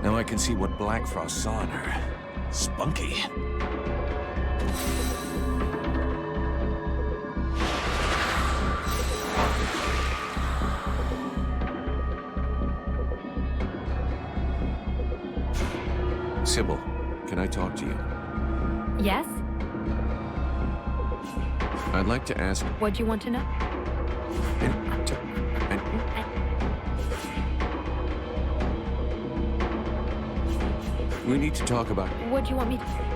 Now I can see what Blackfrost saw in her. Spunky. Sybil, can I talk to you? Yes? I'd like to ask... What do you want to know? We need to talk about... What do you want me to...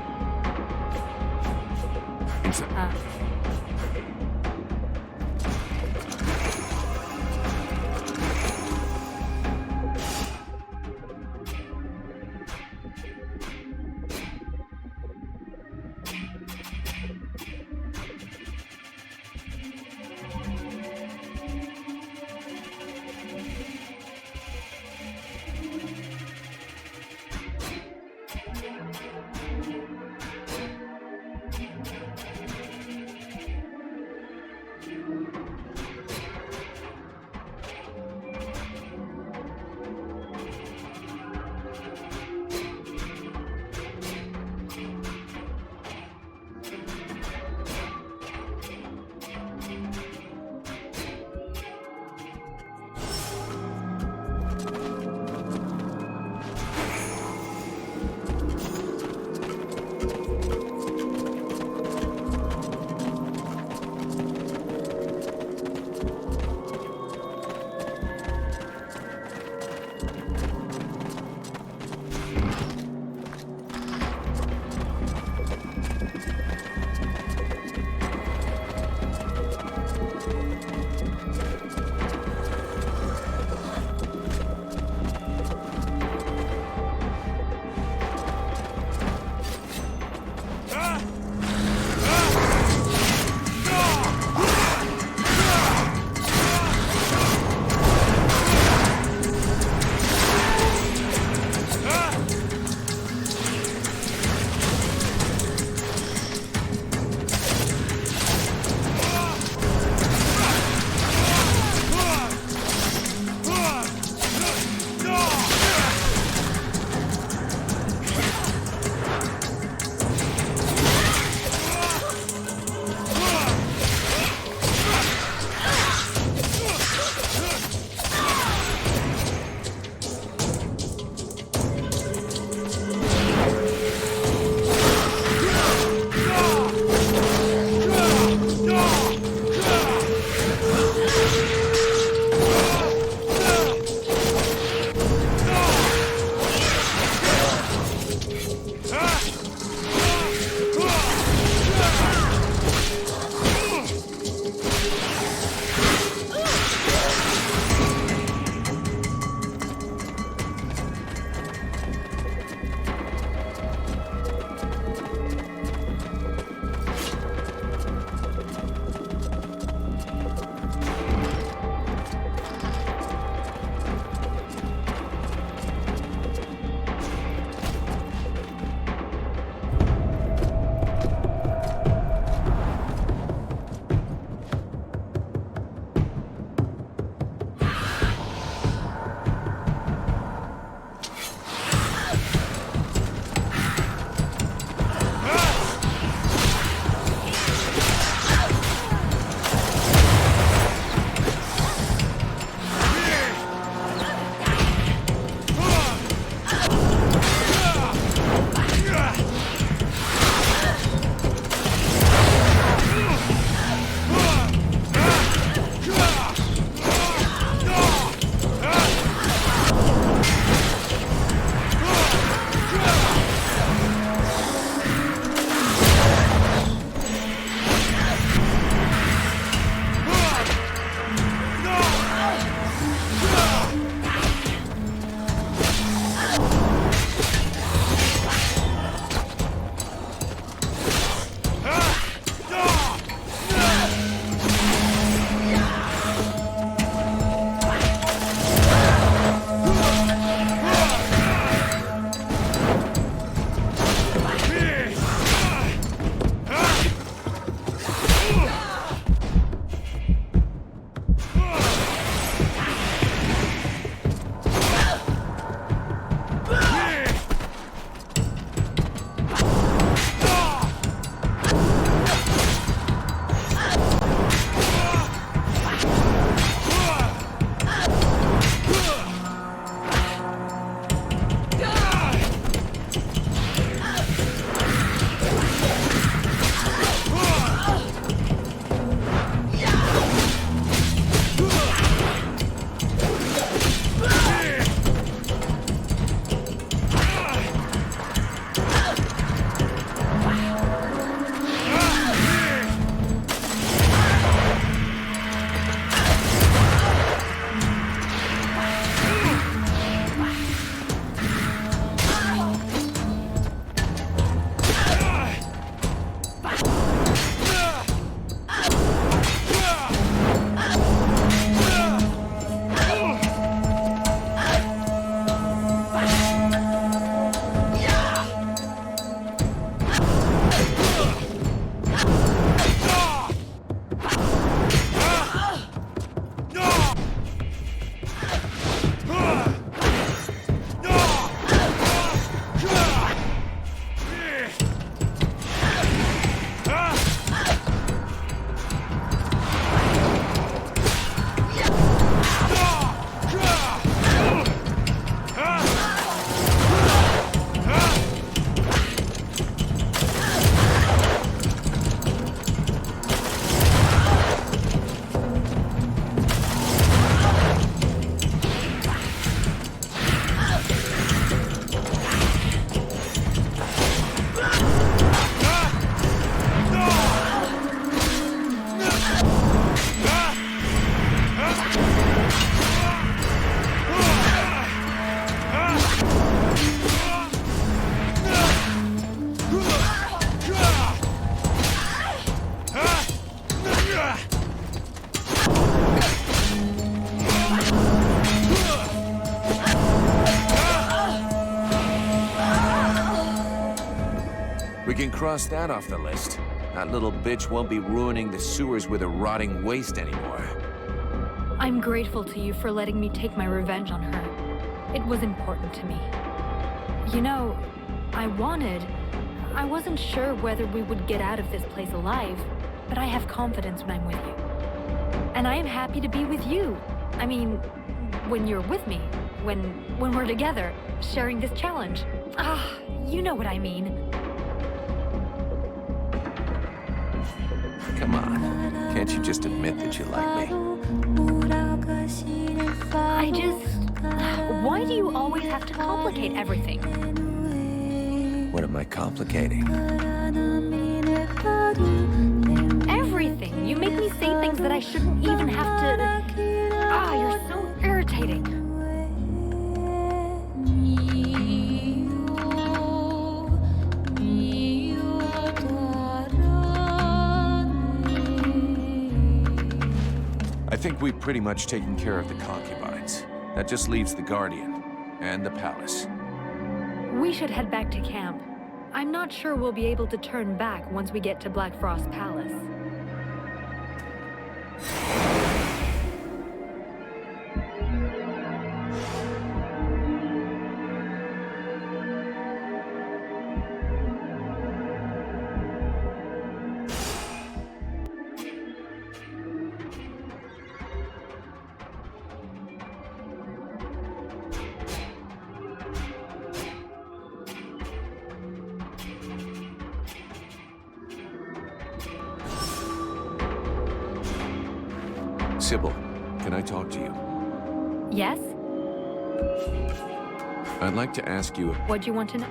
can cross that off the list. That little bitch won't be ruining the sewers with her rotting waste anymore. I'm grateful to you for letting me take my revenge on her. It was important to me. You know, I wasn't sure whether we would get out of this place alive, but I have confidence when I'm with you. And I am happy to be with you. I mean, when you're with me, when we're together, sharing this challenge. You know what I mean. Come on, can't you just admit that you like me? Why do you always have to complicate everything? What am I complicating? Everything. You make me say things that I shouldn't even have to... you're so irritating. I think we've pretty much taken care of the concubines. That just leaves the Guardian and the palace. We should head back to camp. I'm not sure we'll be able to turn back once we get to Black Frost Palace. Sybil, can I talk to you? Yes? I'd like to ask you... What do you want to know?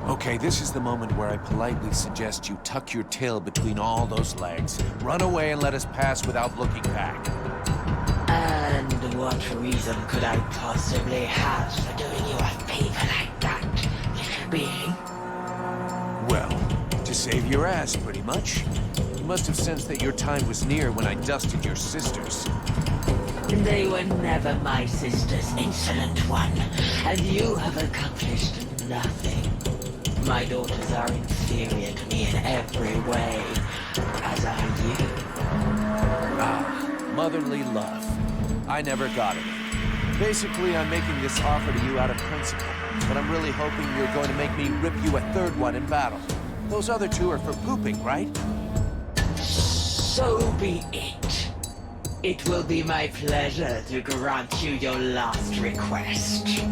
Okay, this is the moment where I politely suggest you tuck your tail between all those legs. Run away and let us pass without looking back. And what reason could I possibly have for doing you a favor like that, little being? Well, to save your ass, pretty much. You must have sensed that your time was near when I dusted your sisters. They were never my sisters, insolent one, and you have accomplished nothing. My daughters are inferior to me in every way, as are you. Motherly love. I never got it. Basically, I'm making this offer to you out of principle, but I'm really hoping you're going to make me rip you a third one in battle. Those other two are for pooping, right? So be it. It will be my pleasure to grant you your last request.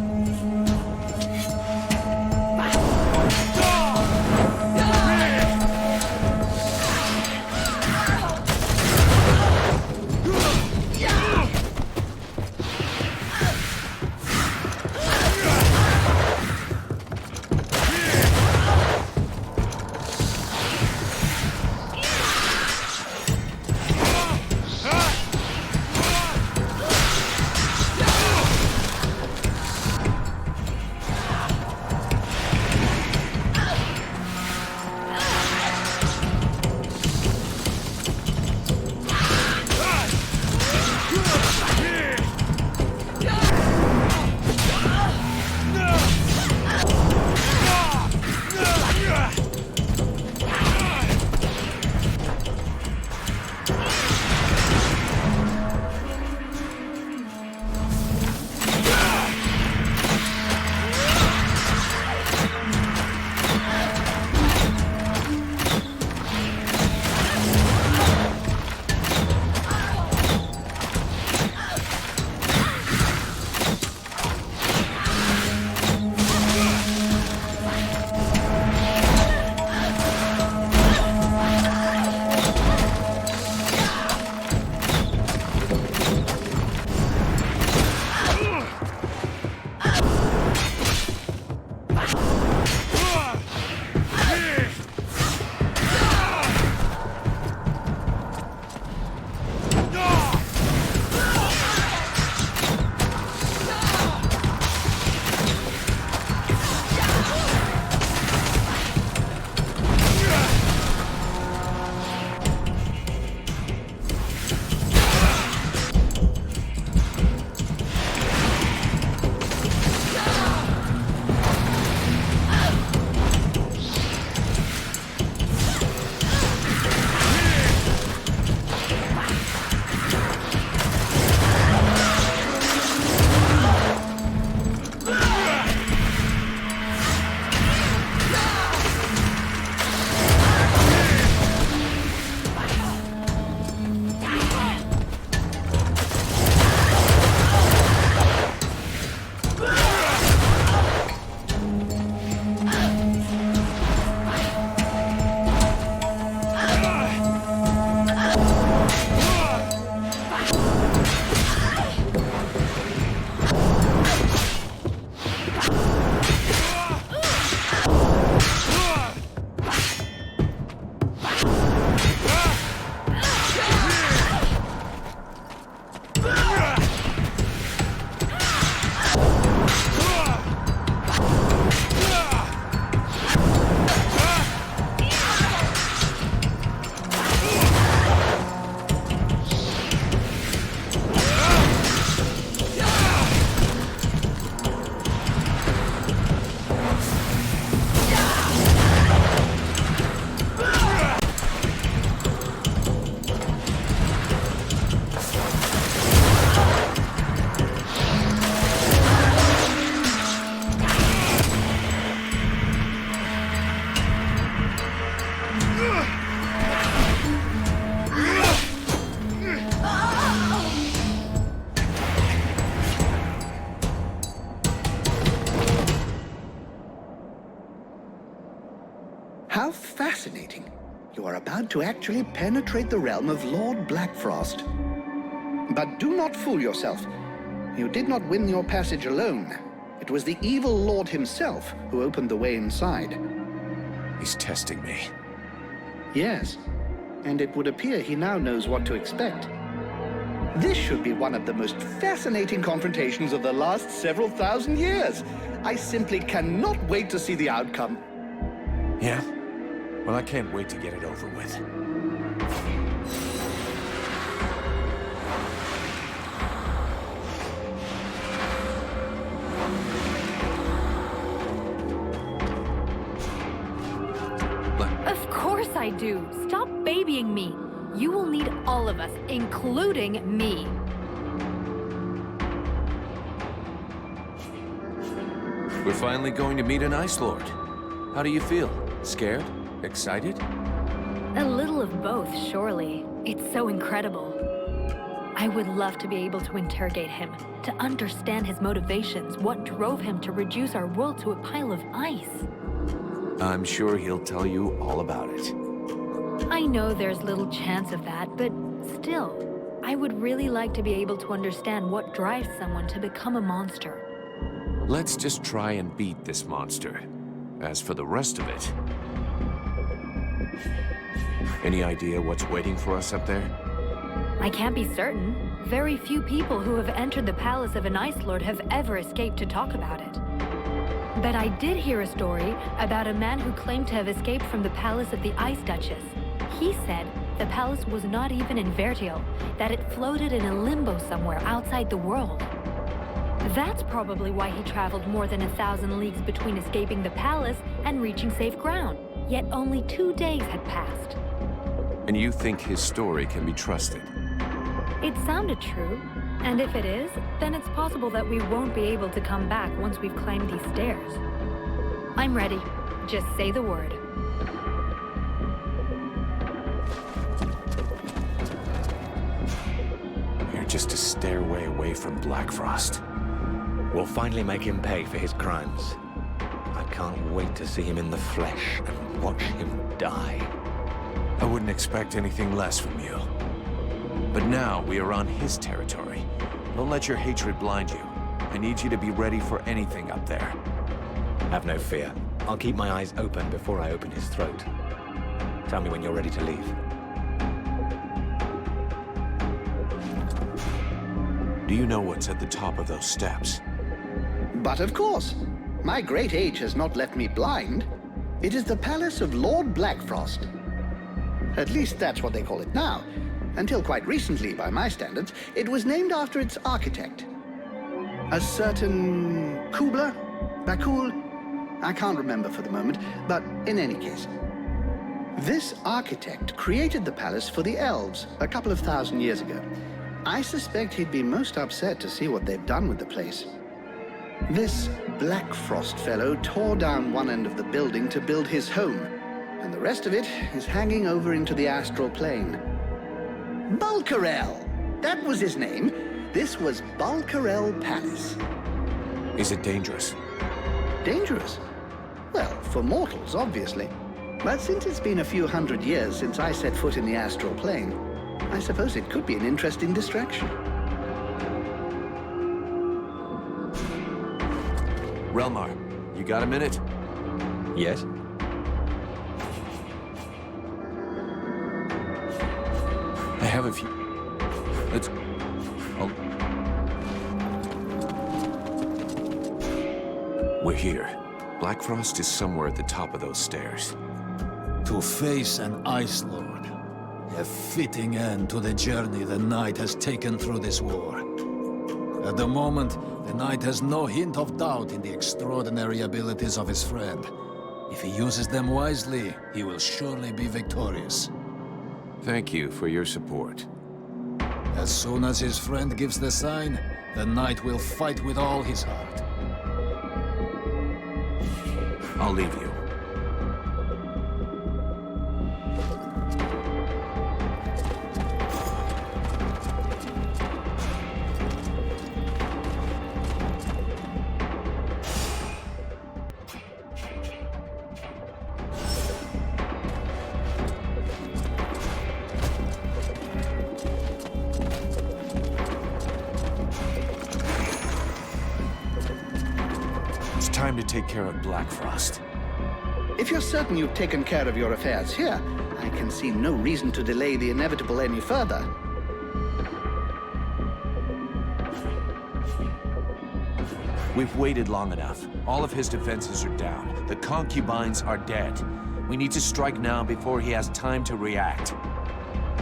are about to actually penetrate the realm of Lord Blackfrost. But do not fool yourself. You did not win your passage alone. It was the evil Lord himself who opened the way inside. He's testing me. Yes, and it would appear he now knows what to expect. This should be one of the most fascinating confrontations of the last several thousand years. I simply cannot wait to see the outcome. Yeah? Well, I can't wait to get it over with. Of course I do. Stop babying me. You will need all of us, including me. We're finally going to meet an Ice Lord. How do you feel? Scared? Excited? A little of both, surely. It's so incredible. I would love to be able to interrogate him, to understand his motivations, what drove him to reduce our world to a pile of ice. I'm sure he'll tell you all about it. I know there's little chance of that, but still, I would really like to be able to understand what drives someone to become a monster. Let's just try and beat this monster. As for the rest of it... Any idea what's waiting for us up there? I can't be certain. Very few people who have entered the palace of an Ice Lord have ever escaped to talk about it. But I did hear a story about a man who claimed to have escaped from the palace of the Ice Duchess. He said the palace was not even in Vertio, that it floated in a limbo somewhere outside the world. That's probably why he traveled more than 1,000 leagues between escaping the palace and reaching safe ground. Yet only 2 days had passed. And you think his story can be trusted? It sounded true. And if it is, then it's possible that we won't be able to come back once we've climbed these stairs. I'm ready. Just say the word. You're just a stairway away from Blackfrost. We'll finally make him pay for his crimes. I can't wait to see him in the flesh and watch him die. I wouldn't expect anything less from you. But now we are on his territory. Don't let your hatred blind you. I need you to be ready for anything up there. Have no fear. I'll keep my eyes open before I open his throat. Tell me when you're ready to leave. Do you know what's at the top of those steps? But of course, my great age has not left me blind. It is the palace of Lord Blackfrost. At least that's what they call it now. Until quite recently, by my standards, it was named after its architect. A certain Kubler? Bakul? I can't remember for the moment, but in any case. This architect created the palace for the elves a couple of thousand years ago. I suspect he'd be most upset to see what they've done with the place. This Blackfrost fellow tore down one end of the building to build his home, and the rest of it is hanging over into the astral plane. Bulkarel! That was his name. This was Bulkarel Palace. Is it dangerous? Dangerous? Well, for mortals, obviously. But since it's been a few hundred years since I set foot in the astral plane, I suppose it could be an interesting distraction. Relmar, you got a minute? Yes? I have a few... Let's... Oh. We're here. Blackfrost is somewhere at the top of those stairs. To face an Ice Lord. A fitting end to the journey the Knight has taken through this war. At the moment, the Knight has no hint of doubt in the extraordinary abilities of his friend. If he uses them wisely, he will surely be victorious. Thank you for your support. As soon as his friend gives the sign, the Knight will fight with all his heart. I'll leave you. time to take care of Black Frost. If you're certain you've taken care of your affairs here, I can see no reason to delay the inevitable any further. We've waited long enough. All of his defenses are down. The concubines are dead. We need to strike now before he has time to react.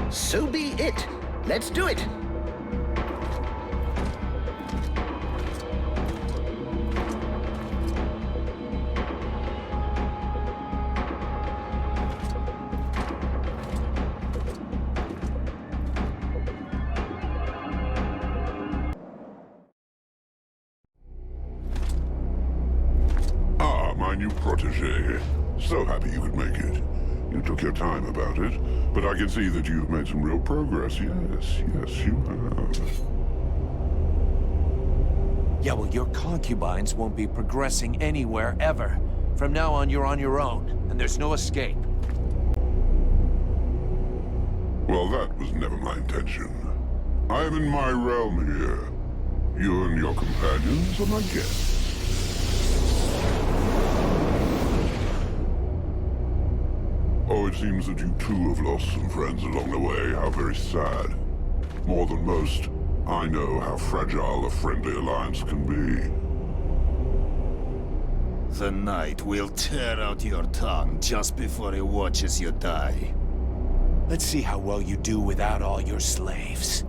So be it. Let's do it. My new protege. So happy you could make it. You took your time about it, but I can see that you've made some real progress. Yes, you have. Yeah, well, your concubines won't be progressing anywhere ever. From now on, you're on your own, and there's no escape. Well, that was never my intention. I am in my realm here. You and your companions are my guests. Oh, it seems that you too have lost some friends along the way. How very sad. More than most, I know how fragile a friendly alliance can be. The Knight will tear out your tongue just before he watches you die. Let's see how well you do without all your slaves.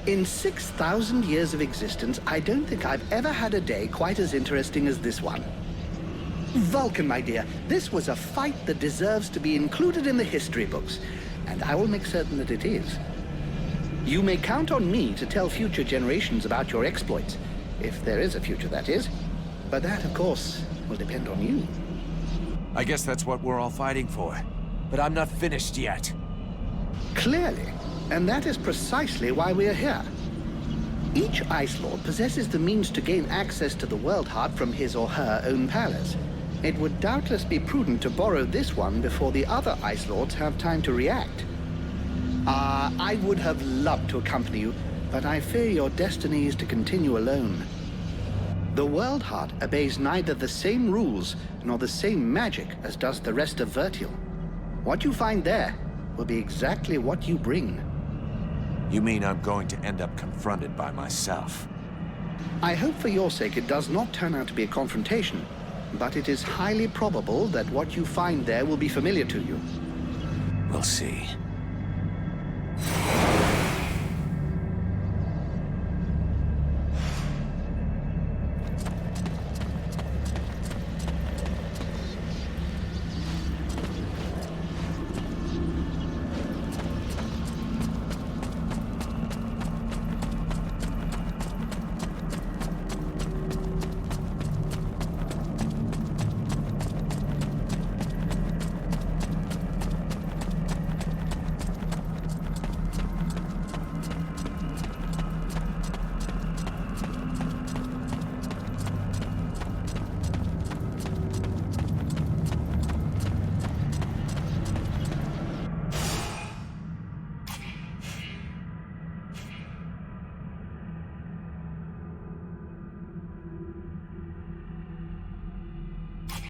In 6,000 years of existence, I don't think I've ever had a day quite as interesting as this one. Vulcan, my dear, this was a fight that deserves to be included in the history books, and I will make certain that it is. You may count on me to tell future generations about your exploits, if there is a future, that is. But that, of course, will depend on you. I guess that's what we're all fighting for. But I'm not finished yet. Clearly, and that is precisely why we are here. Each Ice Lord possesses the means to gain access to the World Heart from his or her own palace. It would doubtless be prudent to borrow this one before the other Ice Lords have time to react. I would have loved to accompany you, but I fear your destiny is to continue alone. The World Heart obeys neither the same rules nor the same magic as does the rest of Vertial. What you find there will be exactly what you bring. You mean I'm going to end up confronted by myself? I hope for your sake it does not turn out to be a confrontation, but it is highly probable that what you find there will be familiar to you. We'll see.